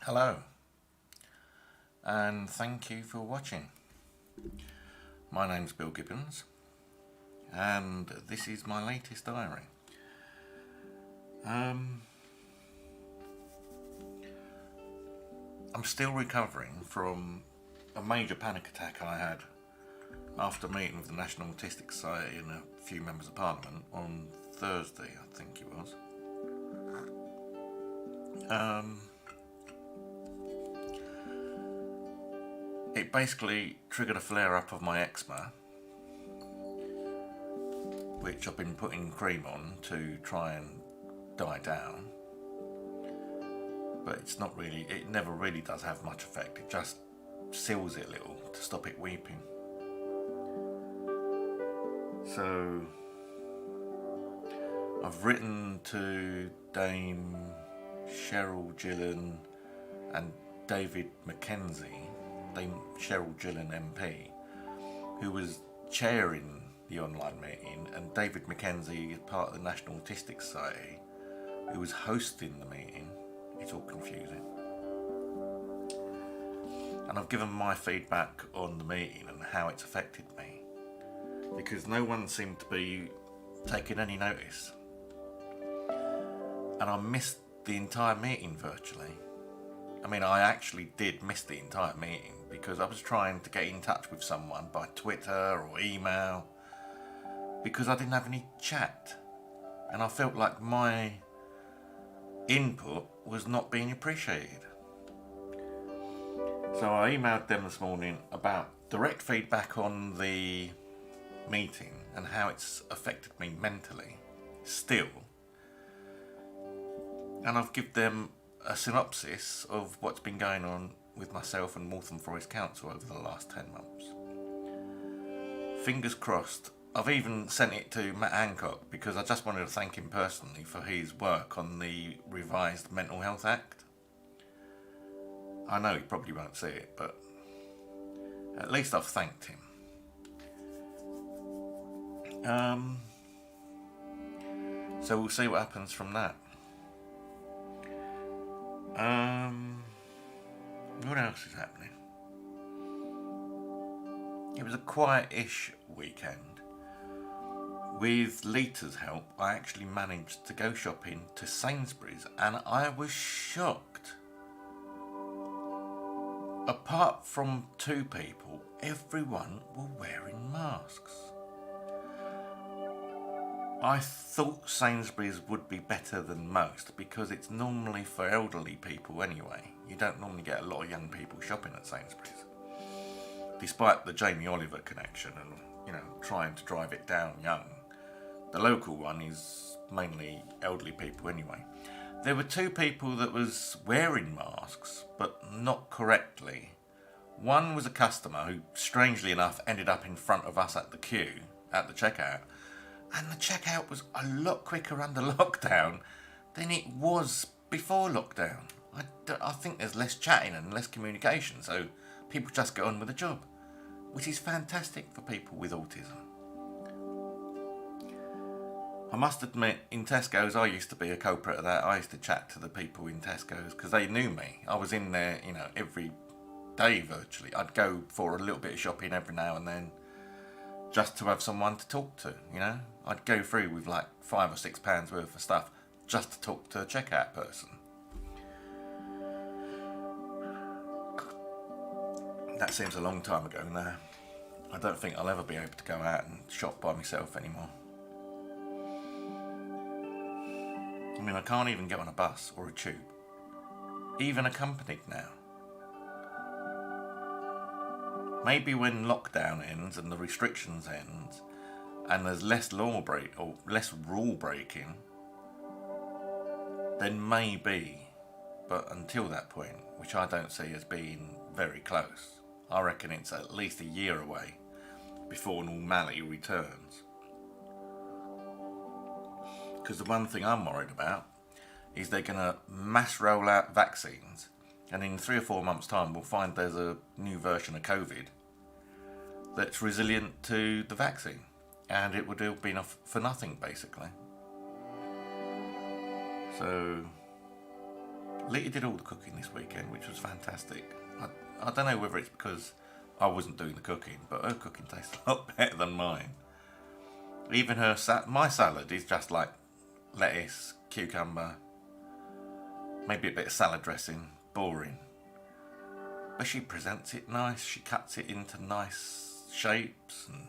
Hello, and thank you for watching. My name's Bill Gibbons, and this is my latest diary. I'm still recovering from a major panic attack I had after meeting with the National Autistic Society and a few members of Parliament on Thursday, I think it was. It basically triggered a flare-up of my eczema, which I've been putting cream on to try and die down, but it never really does have much effect. It just seals it a little to stop it weeping. So I've written to Dame Cheryl Gillen and David Mackenzie, Dame Cheryl Gillen MP, who was chairing the online meeting, and David Mackenzie is part of the National Autistic Society, who was hosting the meeting. It's all confusing. And I've given my feedback on the meeting and how it's affected me, because no one seemed to be taking any notice. And I missed the entire meeting virtually. I mean, I actually did miss the entire meeting because I was trying to get in touch with someone by Twitter or email because I didn't have any chat, and I felt like my input was not being appreciated. So I emailed them this morning about direct feedback on the meeting and how it's affected me mentally still, and I've given them a synopsis of what's been going on with myself and Waltham Forest Council over the last 10 months. Fingers crossed. I've even sent it to Matt Hancock because I just wanted to thank him personally for his work on the revised Mental Health Act. I know he probably won't see it, but at least I've thanked him. So we'll see what happens from that. What else is happening? It was a quiet-ish weekend. With Lita's help, I actually managed to go shopping to Sainsbury's, and I was shocked. Apart from two people, everyone were wearing masks. I thought Sainsbury's would be better than most because it's normally for elderly people anyway. You don't normally get a lot of young people shopping at Sainsbury's. Despite the Jamie Oliver connection and, trying to drive it down young, the local one is mainly elderly people anyway. There were two people that was wearing masks, but not correctly. One was a customer who, strangely enough, ended up in front of us at the queue, at the checkout. And the checkout was a lot quicker under lockdown than it was before lockdown. I think there's less chatting and less communication, so people just get on with the job, which is fantastic for people with autism. I must admit, in Tesco's, I used to be a culprit of that. I used to chat to the people in Tesco's because they knew me. I was in there, every day virtually. I'd go for a little bit of shopping every now and then, just to have someone to talk to, I'd go through with like £5 or £6 worth of stuff just to talk to a checkout person. That seems a long time ago now. I don't think I'll ever be able to go out and shop by myself anymore. I mean, I can't even get on a bus or a tube, even accompanied now. Maybe when lockdown ends and the restrictions end and there's less rule breaking, then maybe, but until that point, which I don't see as being very close, I reckon it's at least a year away before normality returns. Because the one thing I'm worried about is they're going to mass roll out vaccines, and in 3 or 4 months' time we'll find there's a new version of COVID that's resilient to the vaccine, and it would have been for nothing basically. So Lita did all the cooking this weekend, which was fantastic. I don't know whether it's because I wasn't doing the cooking, but her cooking tastes a lot better than mine. Even my salad is just like lettuce, cucumber, maybe a bit of salad dressing, boring. But she presents it nice, she cuts it into nice shapes, and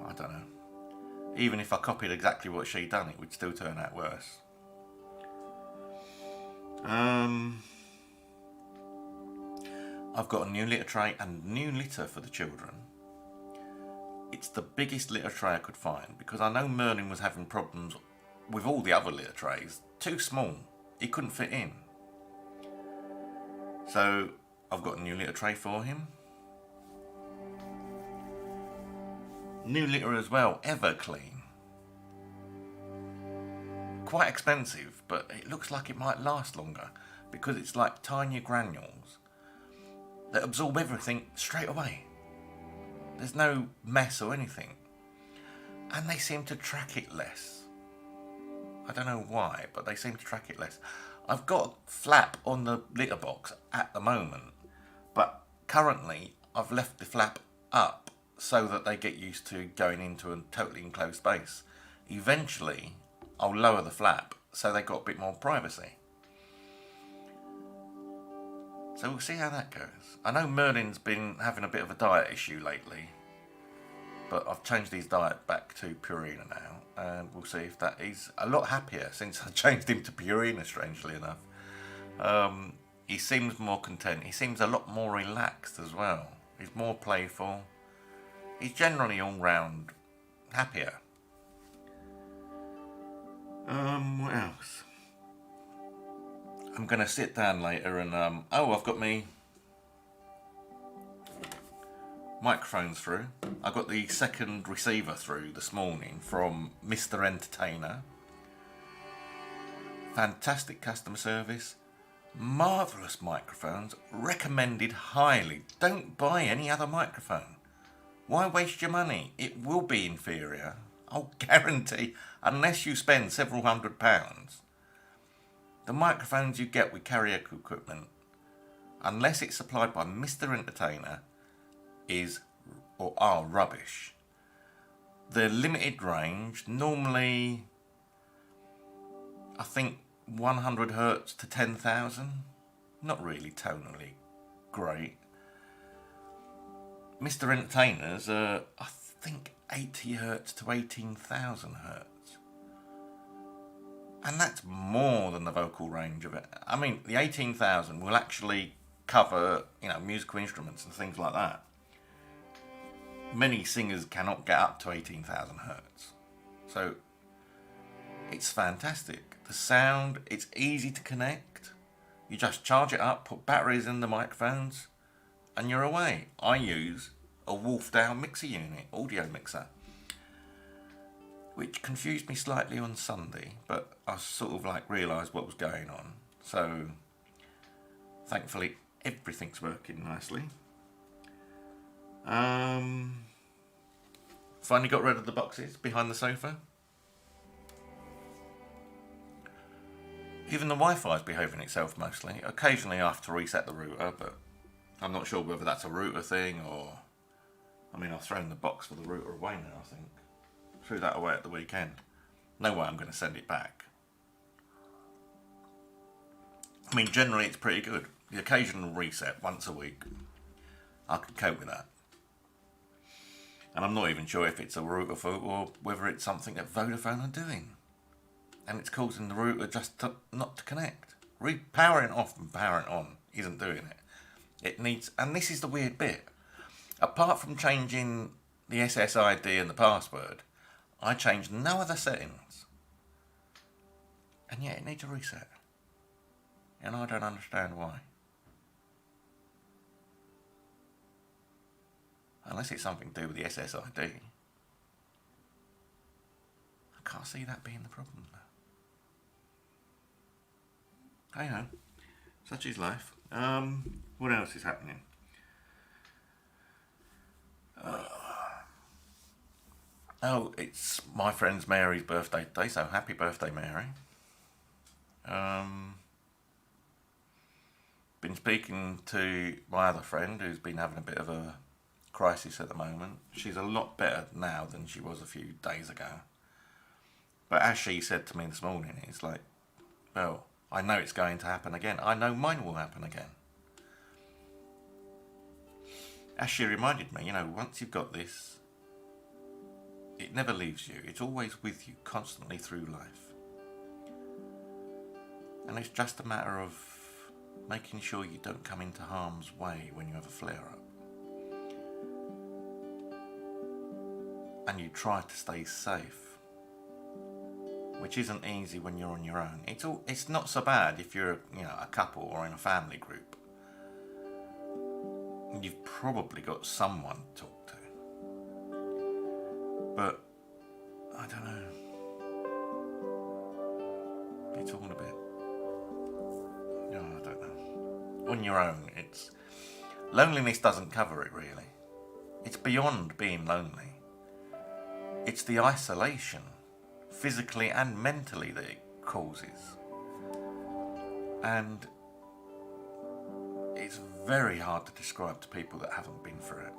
I don't know. Even if I copied exactly what she done, it would still turn out worse. I've got a new litter tray and new litter for the children. It's the biggest litter tray I could find because I know Merlin was having problems with all the other litter trays. Too small, he couldn't fit in. So I've got a new litter tray for him. New litter as well, ever clean. Quite expensive, but it looks like it might last longer because it's like tiny granules that absorb everything straight away. There's no mess or anything. And they seem to track it less. I don't know why, but they seem to track it less. I've got a flap on the litter box at the moment, but currently I've left the flap up so that they get used to going into a totally enclosed space. Eventually, I'll lower the flap so they've got a bit more privacy. So we'll see how that goes. I know Merlin's been having a bit of a diet issue lately, but I've changed his diet back to Purina now, and we'll see if that is a lot happier since I changed him to Purina, strangely enough. He seems more content. He seems a lot more relaxed as well. He's more playful. He's generally all round happier. What else? I'm going to sit down later and, I've got my microphones through. I got the second receiver through this morning from Mr. Entertainer. Fantastic customer service. Marvellous microphones. Recommended highly. Don't buy any other microphone. Why waste your money? It will be inferior. I'll guarantee, unless you spend several £100s. The microphones you get with karaoke equipment, unless it's supplied by Mr. Entertainer, are rubbish. The limited range, normally, I think 100 hertz to 10,000. Not really tonally great. Mr. Entertainers are, I think, 80 hertz to 18,000 hertz. And that's more than the vocal range of it. I mean, the 18,000 will actually cover, musical instruments and things like that. Many singers cannot get up to 18,000 hertz. So, it's fantastic. The sound, it's easy to connect. You just charge it up, put batteries in the microphones, and you're away. I use a Wolfdown mixer unit, audio mixer, which confused me slightly on Sunday, but I sort of realised what was going on. So, thankfully, everything's working nicely. Finally got rid of the boxes behind the sofa. Even the Wi-Fi is behaving itself mostly. Occasionally I have to reset the router, but I'm not sure whether that's a router thing or... I've thrown the box for the router away now, I think. Threw that away at the weekend. No way I'm going to send it back. Generally it's pretty good. The occasional reset once a week, I can cope with that. And I'm not even sure if it's a router fault or whether it's something that Vodafone are doing. And it's causing the router just not to connect. Powering it off and powering it on isn't doing it. It needs, and this is the weird bit. Apart from changing the SSID and the password, I changed no other settings. And yet it needs a reset. And I don't understand why. Unless it's something to do with the SSID. I can't see that being the problem though. Hey ho, such is life. What else is happening? It's my friend's Mary's birthday today, so happy birthday, Mary. Been speaking to my other friend who's been having a bit of a crisis at the moment. She's a lot better now than she was a few days ago. But as she said to me this morning, it's like, well, I know it's going to happen again. I know mine will happen again. As she reminded me, once you've got this, it never leaves you. It's always with you constantly through life. And it's just a matter of making sure you don't come into harm's way when you have a flare-up. And you try to stay safe, which isn't easy when you're on your own. It's not so bad if you're a couple or in a family group. You've probably got someone to talk to. But I don't know. It's all a bit. I don't know. On your own, loneliness doesn't cover it really. It's beyond being lonely. It's the isolation, physically and mentally, that it causes. And it's very hard to describe to people that haven't been through it.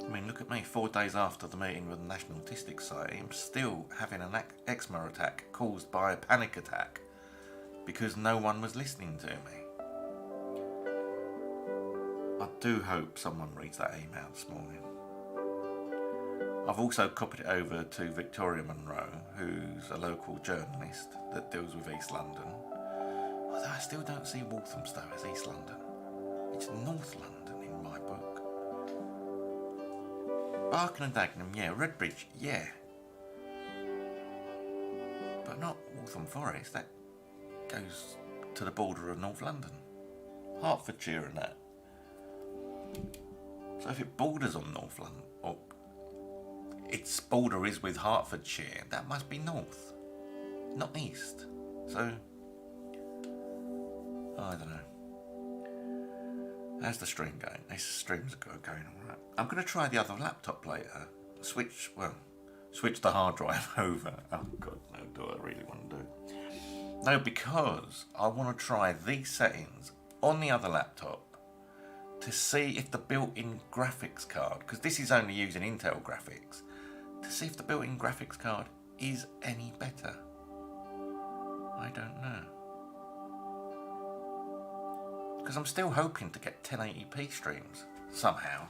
I mean, look at me, 4 days after the meeting with the National Autistic Society, I'm still having an eczema attack caused by a panic attack because no one was listening to me. I do hope someone reads that email this morning. I've also copied it over to Victoria Monroe, who's a local journalist that deals with East London. Although I still don't see Walthamstow as East London. It's North London in my book. Barking and Dagenham, yeah. Redbridge, yeah. But not Waltham Forest. That goes to the border of North London. Hertfordshire and that. So if it borders on North London, or its border is with Hertfordshire, that must be north, not east. So, I don't know. How's the stream going? This stream's going alright. I'm going to try the other laptop later. Switch the hard drive over. Oh God, no, do I really want to do it? No, because I want to try these settings on the other laptop to see if the built-in graphics card, because this is only using Intel graphics, to see if the built-in graphics card is any better. I don't know. Because I'm still hoping to get 1080p streams somehow.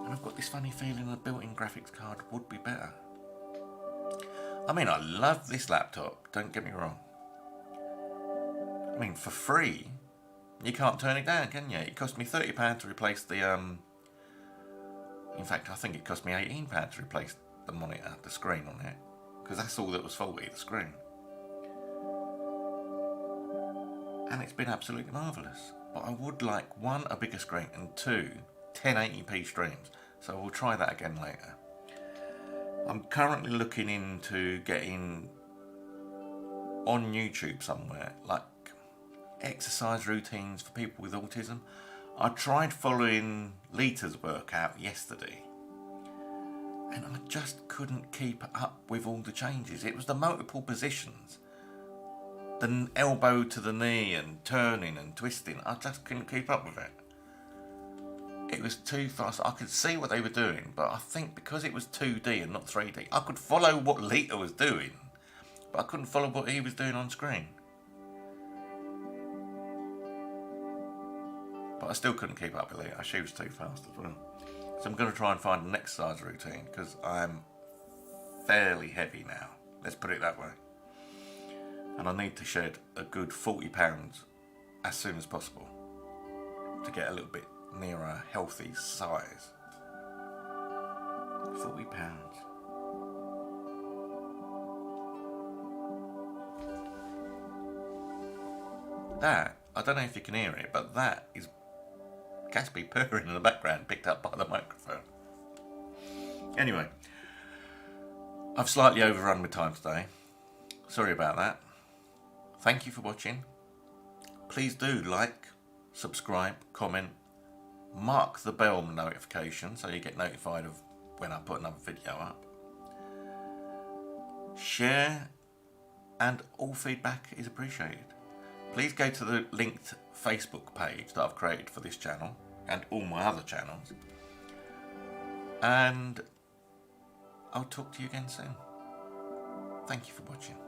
And I've got this funny feeling the built-in graphics card would be better. I mean, I love this laptop, don't get me wrong. I mean, for free, you can't turn it down, can you? It cost me £30 to replace the, in fact, I think it cost me £18 to replace the monitor, the screen on it. Because that's all that was faulty, the screen. And it's been absolutely marvellous. But I would like, 1, a bigger screen, and 2, 1080p streams. So we'll try that again later. I'm currently looking into getting on YouTube somewhere, like exercise routines for people with autism. I tried following Lita's workout yesterday and I just couldn't keep up with all the changes. It was the multiple positions, the elbow to the knee and turning and twisting. I just couldn't keep up with it. It was too fast. I could see what they were doing, but I think because it was 2D and not 3D, I could follow what Lita was doing, but I couldn't follow what he was doing on screen. But I still couldn't keep up with Lita. She was too fast as well. So I'm going to try and find an exercise routine because I'm fairly heavy now. Let's put it that way. And I need to shed a good £40 as soon as possible to get a little bit near a healthy size. £40. That, I don't know if you can hear it, but that is Gatsby purring in the background picked up by the microphone. Anyway, I've slightly overrun my time today. Sorry about that. Thank you for watching. Please do like, subscribe, comment, mark the bell notification so you get notified of when I put another video up. Share, and all feedback is appreciated. Please go to the linked Facebook page that I've created for this channel and all my other channels, and I'll talk to you again soon. Thank you for watching.